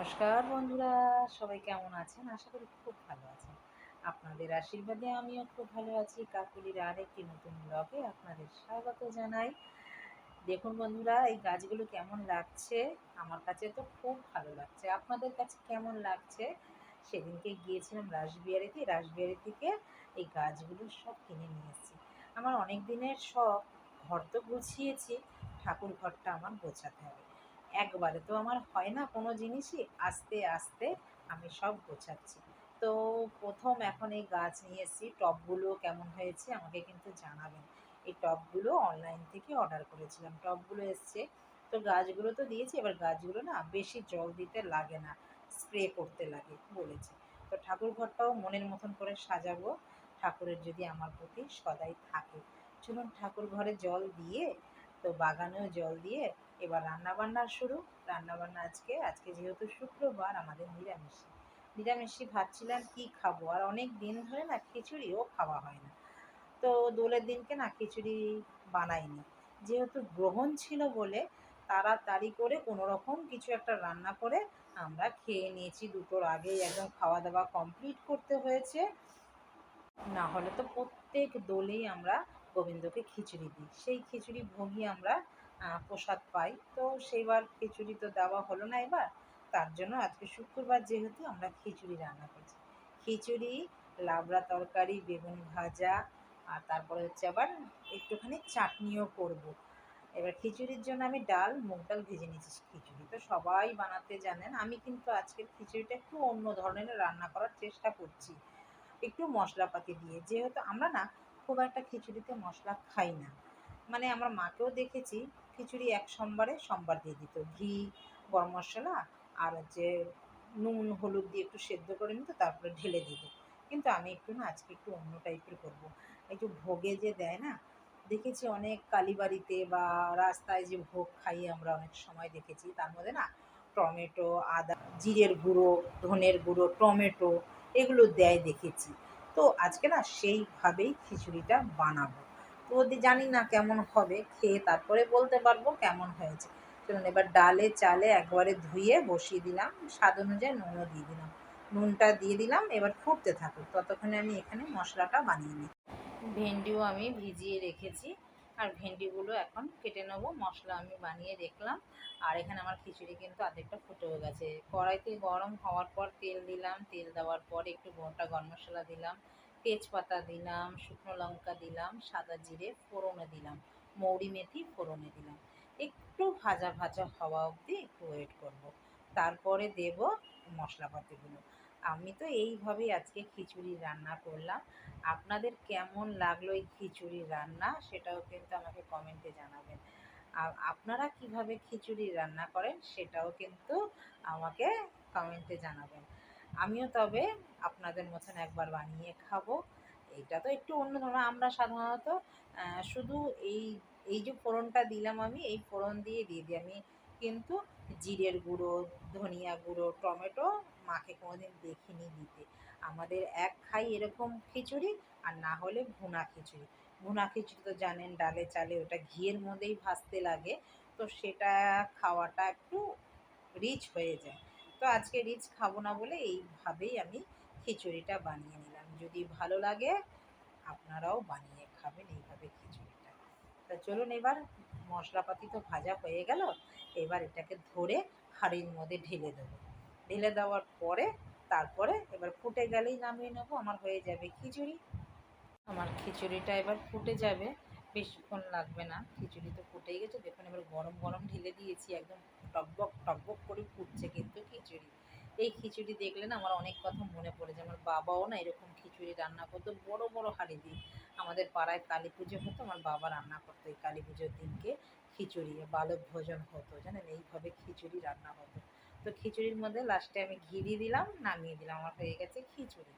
নমস্কার বন্ধুরা, সবাই কেমন আছেন? আশা করি খুব ভালো আছেন। আপনাদের আশীর্বাদে আমিও খুব ভালো আছি। কাকুলির আরেকটি নতুন ব্লগে আপনাদের স্বাগত জানাই। দেখুন বন্ধুরা, এই গাছগুলো কেমন লাগছে? আমার কাছে তো খুব ভালো লাগছে। আপনাদের কাছে কেমন লাগছে? সেদিনকে গিয়েছিলাম রাসবিহারীতে। রাসবিহারী থেকে এই গাছগুলো সব কিনে নিয়ে এসেছি। আমার অনেক দিনের শখ, ঘর তো গুছিয়েছি, ঠাকুর ঘরটা আমার গোছাতে হবে। একবারে তো আমার হয় না কোনো জিনিসই, আস্তে আস্তে আমি সব গোছাচ্ছি। তো প্রথম এখন এই গাছ নিয়ে এসেছি। টবগুলো কেমন হয়েছে আমাকে কিন্তু জানাবেন। এই টবগুলো অনলাইন থেকে অর্ডার করেছিলাম। টবগুলো এসছে। তো গাছগুলো তো দিয়েছি, এবার গাছগুলো না বেশি জল দিতে লাগে না, স্প্রে করতে লাগে বলেছে। তো ঠাকুর ঘরটাও মনের মতন করে সাজাবো, ঠাকুরের যদি আমার প্রতি সদাই থাকে। চলুন ঠাকুর ঘরে জল দিয়ে, তো বাগানেও জল দিয়ে এবার রান্নাবান্না শুরু। রান্নাবান্না আজকে যেহেতু শুক্রবার, আমাদের নিরামিষি। নিরামিষি ভাবছিলাম কি খাবো, আর অনেক দিন ধরে না খিচুড়িও খাওয়া হয় না। তো দোলের দিনকে না খিচুড়ি বানাইনি, যেহেতু গ্রহণ ছিল বলে তাড়াতাড়ি করে কোনো রকম কিছু একটা রান্না করে আমরা খেয়ে নিয়েছি। দুটোর আগেই একদম খাওয়া দাওয়া কমপ্লিট করতে হয়েছে, না হলে তো প্রত্যেক দোলেই আমরা গোবিন্দকে খিচুড়ি দিই, সেই খিচুড়ি ভোগই আমরা প্রসাদ পাই। তো সেইবার খিচুড়ি তো দেওয়া হলো না এবার, তার জন্য আজকে শুক্রবার যেহেতু আমরা খিচুড়ি রান্না করছি। খিচুড়ি, লাবড়া তরকারি, বেগুন ভাজা, আর তারপরে হচ্ছে আবার একটুখানি চাটনিও করব। এবার খিচুড়ির জন্য আমি মুগ ডাল ভেজে নিয়েছি। খিচুড়ি তো সবাই বানাতে জানেন, আমি কিন্তু আজকের খিচুড়িটা একটু অন্য ধরনের রান্না করার চেষ্টা করছি, একটু মশলাপাতি দিয়ে। যেহেতু আমরা না খুব একটা খিচুড়িতে মশলা খাই না, মানে আমার মাকেও দেখেছি খিচুড়ি এক সোমবারে সোমবার দিয়ে দিত, ঘি, গরম মশলা আর হচ্ছে নুন হলুদ দিয়ে একটু সেদ্ধ করে নিত, তারপরে ঢেলে দিত। কিন্তু আমি একটু না আজকে একটু অন্য টাইপের করব। একটু ভোগে যে দেয় না, দেখেছি অনেক কালীবাড়িতে বা রাস্তায় যে ভোগ খাই আমরা অনেক সময় দেখেছি, তার মধ্যে না টমেটো, আদা, জিরের গুঁড়ো, ধনের গুঁড়ো, টমেটো এগুলো দেয় দেখেছি। তো আজকে না সেইভাবেই খিচুড়িটা বানাবো। তো জানি না কেমন হবে, খেয়ে তারপরে বলতে পারবো কেমন হয়েছে। চলুন এবার ডালে চালে একবারে ধুয়ে বসিয়ে দিলাম, স্বাদ অনুযায়ী নুনও দিয়ে দিলাম। নুনটা দিয়ে দিলাম, এবার ফুটতে থাকুক, ততক্ষণে আমি এখানে মশলাটা বানিয়ে নিই। ভেন্ডিও আমি ভিজিয়ে রেখেছি, আর ভেন্ডিগুলো এখন কেটে নেবো। মশলা আমি বানিয়ে দেখলাম, আর এখানে আমার খিচুড়ি কিন্তু অর্ধেকটা ফুটেও গেছে। কড়াইতে গরম হওয়ার পর তেল দিলাম, তেল দেওয়ার পর একটু গোটা গরম মশলা দিলাম, তেজপাতা দিলাম, শুকনো লঙ্কা দিলাম, সাদা জিরে ফোড়নে দিলাম, মৌরি মেথি ফোড়নে দিলাম। একটু ভাজা ভাজা হওয়া অবধি একটু ওয়েট করব, তারপরে দেব মশলাপাতিগুলো। আমি তো এইভাবেই আজকে খিচুড়ি রান্না করলাম। আপনাদের কেমন লাগলো এই খিচুড়ি রান্না, সেটাও কিন্তু আমাকে কমেন্টে জানাবেন। আর আপনারা কিভাবে খিচুড়ি রান্না করেন সেটাও কিন্তু আমাকে কমেন্টে জানাবেন। আমিও তবে আপনাদের মতন একবার বানিয়ে খাবো। এইটা তো একটু অন্য ধরনের। আমরা সাধারণত শুধু এই এই যে ফোড়নটা দিলাম, আমি এই ফোড়ন দিয়ে দিই আমি, কিন্তু জিরের গুঁড়ো, ধনিয়া গুঁড়ো, টমেটো মাকে কোনোদিন দেখিনি দিতে। আমাদের এক খাই এরকম খিচুড়ি, আর না হলে ভুনা খিচুড়ি। ভুনা খিচুড়ি তো জানেন ডালে চালে, ওটা ঘিয়ের মধ্যেই ভাজতে লাগে, তো সেটা খাওয়াটা একটু রিচ হয়ে যায়। তো আজকে রিচ খাবো না বলে এইভাবেই আমি খিচুড়িটা বানিয়ে নিলাম। যদি ভালো লাগে আপনারাও বানিয়ে খাবেন এইভাবে খিচুড়িটা। তা চলুন এবার, মশলাপাতি তো ভাজা হয়ে গেল, এবার এটাকে ধরে হাঁড়ির মধ্যে ঢেলে দেবো। ঢেলে দেওয়ার পরে তারপরে এবার ফুটে গেলেই নামিয়ে নেবো, আমার হয়ে যাবে খিচুড়ি। আমার খিচুড়িটা এবার ফুটে যাবে, বেশিক্ষণ লাগবে না, খিচুড়ি তো ফুটেই গেছে। দেখুন এবার গরম গরম ঢেলে দিয়েছি, একদম টকবক টকবক করে ফুটছে কিন্তু খিচুড়ি। এই খিচুড়ি দেখলে না আমার অনেক কথা মনে পড়ে যায়। আমার বাবাও না এরকম খিচুড়ি রান্না করতো বড় বড় হাঁড়ি দিয়ে। আমাদের পাড়ায় কালী পুজো হতো, আমার বাবা রান্না করতো এই কালী পুজোর দিনকে খিচুড়ি, বালক ভোজন হতো জানেন, এইভাবে খিচুড়ি রান্না হতো। তো খিচুড়ির মধ্যে লাস্টে আমি ঘি দিয়ে দিলাম, নামিয়ে দিলাম, আমার হয়ে গেছে খিচুড়ি।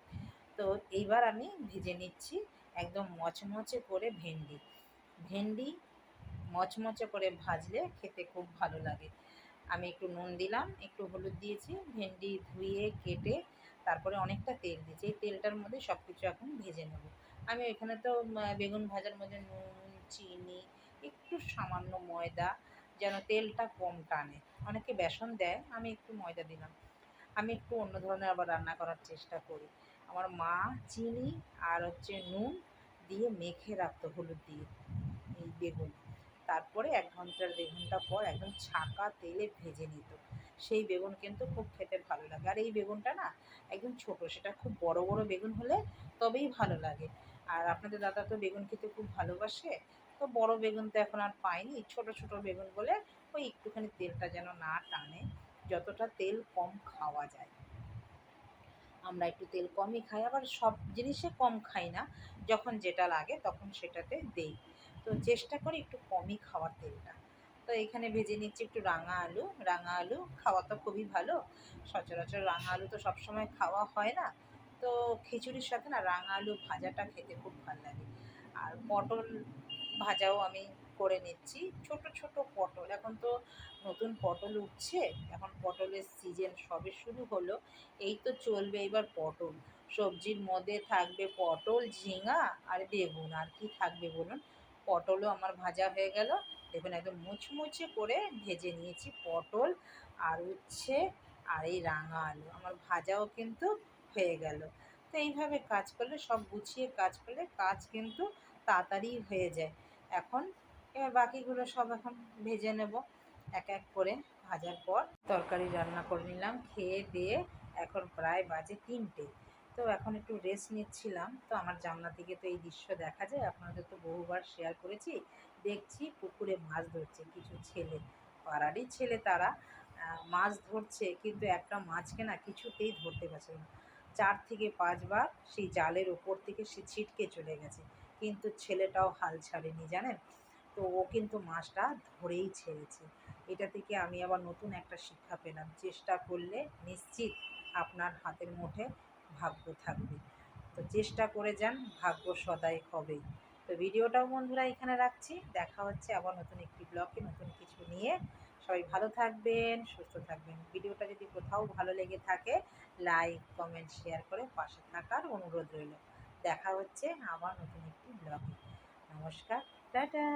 তো এইবার আমি ভেজে নিচ্ছি একদম মচমচে করে ভেন্ডি। ভেন্ডি মচমচে করে ভাজলে খেতে খুব ভালো লাগে। আমি একটু নুন দিলাম, একটু হলুদ দিয়েছি, ভেন্ডি ধুয়ে কেটে তারপরে অনেকটা তেল দিয়েছি। এই তেলটার মধ্যে সব কিছু এখন ভেজে নেব। আমি এখানে তো বেগুন ভাজার মধ্যে নুন, চিনি, একটু সামান্য ময়দা, যেন তেলটা কম টানে। অনেকে বেসন দেয়, আমি একটু ময়দা দিলাম। আমি একটু অন্য ধরনের আবার রান্না করার চেষ্টা করি। আমার মা চিনি আর নুন দিয়ে মেখে রাখতো হলুদ দিয়ে এই বেগুন। তারপরে ১ ঘন্টা ১.৫ ঘন্টা পর একদম ছাঁকা তেলে ভেজে নিত। সেই বেগুন কিন্তু খুব খেতে ভালো লাগে। আর এই বেগুনটা না একদম ছোট, সেটা খুব বড়, বড় বেগুন হলে তবেই ভালো লাগে। আর আপনাদের দাদা তো বেগুন খেতে খুব ভালোবাসে। তো বড় বেগুন তো এখন আর পাইনি। ছোট, ছোট বেগুন বলে ওই একটুখানি তেলটা যেন না টানে, যতটা তেল কম খাওয়া যায়। আমরা একটু তেল কমই খাই, আবার সব জিনিসে কম খাই না। যখন যেটা লাগে তখন সেটাতে দেই। তো চেষ্টা করি একটু কমই খাওয়ার তেলটা। তো এখানে ভেজে নিচ্ছি একটু রাঙা আলু। রাঙা আলু খাওয়া তো খুবই ভালো। সচরাচর রাঙা আলু তো সবসময় খাওয়া হয় না। তো খিচুড়ির সাথে না রাঙা আলু ভাজাটা খেতে খুব ভাল লাগে। আর পটল ভাজাও আমি করে নিচ্ছি। ছোট, ছোট পটল, এখন তো নতুন পটল উঠছে। এখন পটলের সিজন সবে শুরু হলো। এই তো চলবে এবার পটল। সবজির মধ্যে থাকবে পটল, ঝিঙা আর বেগুন। আর কি থাকবে বলুন? পটলও আমার ভাজা হয়ে গেল। দেখুন একদম মুচমুচে করে ভেজে নিয়েছি পটল আর উচ্ছে আর এই রাঙা আলু। আমার ভাজাও কিন্তু হয়ে গেল। তো এইভাবে কাজ করলে, সব গুছিয়ে কাজ করলে কাজ কিন্তু তাড়াতাড়ি হয়ে যায়। এখন এবার বাকিগুলো সব এখন ভেজে নেব এক এক করে। ভাজার পর তরকারি রান্না করে নিলাম। খেয়ে দিয়ে এখন প্রায় বাজে ৩টে। তো এখন একটু রেস্ট নিচ্ছিলাম। তো আমার জানলা থেকে তো এই দৃশ্য দেখা যায়, আপনাদের তো বহুবার শেয়ার করেছি। দেখছি পুকুরে মাছ ধরছে কিছু ছেলে, পাড়ারই ছেলে তারা। মাছ ধরছে, কিন্তু একটা মাছকে না কিছুতেই ধরতে পারছে না। ৪ থেকে ৫ বার সেই জালের ওপর থেকে সে ছিটকে চলে গেছে, কিন্তু ছেলেটাও হাল ছাড়েনি, জানেন? তো ও কিন্তু মাছটা ধরেই ছেড়েছে। এটা থেকে আমি আবার নতুন একটা শিক্ষা পেলাম, চেষ্টা করলে নিশ্চিত আপনার হাতের মুঠে ভাগ্য থাকবে। তো চেষ্টা করে যান, ভাগ্য সদাই হবেই। তো ভিডিওটাও বন্ধুরা এখানে রাখছি। দেখা হচ্ছে আবার নতুন একটি ব্লগে নতুন কিছু নিয়ে। সবাই ভালো থাকবেন, সুস্থ থাকবেন। ভিডিওটা যদি কোথাও ভালো লেগে থাকে, লাইক কমেন্ট শেয়ার করে পাশে থাকার অনুরোধ রইল। দেখা হচ্ছে আবার নতুন একটি ব্লগে। নমস্কার, টাটা।